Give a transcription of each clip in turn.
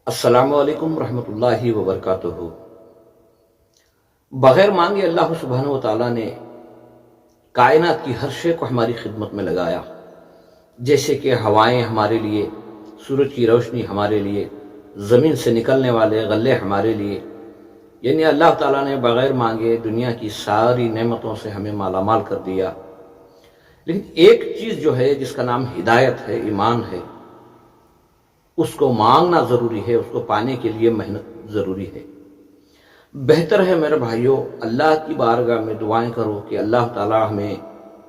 السلام علیکم ورحمۃ اللہ وبرکاتہ۔ بغیر مانگے اللہ سبحانہ و تعالیٰ نے کائنات کی ہر شے کو ہماری خدمت میں لگایا، جیسے کہ ہوائیں ہمارے لیے، سورج کی روشنی ہمارے لیے، زمین سے نکلنے والے غلے ہمارے لیے، یعنی اللہ تعالیٰ نے بغیر مانگے دنیا کی ساری نعمتوں سے ہمیں مالا مال کر دیا۔ لیکن ایک چیز جو ہے جس کا نام ہدایت ہے، ایمان ہے، اس کو مانگنا ضروری ہے، اس کو پانے کے لیے محنت ضروری ہے۔ بہتر ہے میرے بھائیوں، اللہ کی بارگاہ میں دعائیں کرو کہ اللہ تعالی ہمیں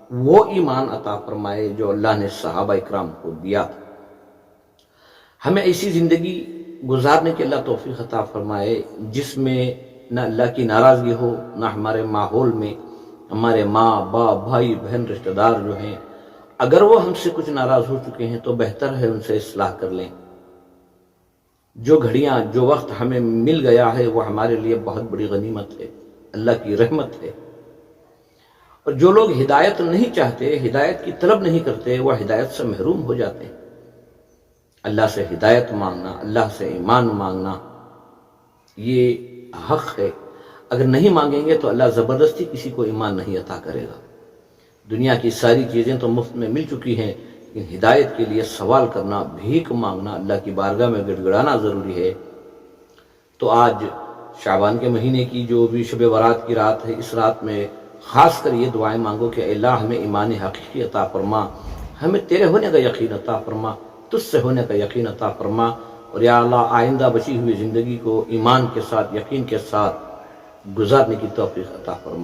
وہ ایمان عطا فرمائے جو اللہ نے صحابہ اکرام کو دیا تھا۔ ہمیں ایسی زندگی گزارنے کی اللہ توفیق عطا فرمائے جس میں نہ اللہ کی ناراضگی ہو، نہ ہمارے ماحول میں ہمارے ماں باپ بھائی بہن رشتہ دار جو ہیں، اگر وہ ہم سے کچھ ناراض ہو چکے ہیں تو بہتر ہے ان سے اصلاح کر لیں۔ جو گھڑیاں جو وقت ہمیں مل گیا ہے وہ ہمارے لیے بہت بڑی غنیمت ہے، اللہ کی رحمت ہے۔ اور جو لوگ ہدایت نہیں چاہتے، ہدایت کی طلب نہیں کرتے، وہ ہدایت سے محروم ہو جاتے ہیں۔ اللہ سے ہدایت مانگنا، اللہ سے ایمان مانگنا، یہ حق ہے۔ اگر نہیں مانگیں گے تو اللہ زبردستی کسی کو ایمان نہیں عطا کرے گا۔ دنیا کی ساری چیزیں تو مفت میں مل چکی ہیں، لیکن ہدایت کے لیے سوال کرنا، بھیک مانگنا، اللہ کی بارگاہ میں گڑ گڑانا ضروری ہے۔ تو آج شعبان کے مہینے کی جو بھی شب برات کی رات ہے، اس رات میں خاص کر یہ دعائیں مانگو کہ اے اللہ ہمیں ایمان حقیقی عطا فرما، ہمیں تیرے ہونے کا یقین عطا فرما، تجھ سے ہونے کا یقین عطا فرما، اور یا اللہ آئندہ بچی ہوئی زندگی کو ایمان کے ساتھ، یقین کے ساتھ گزارنے کی توفیق عطا فرما۔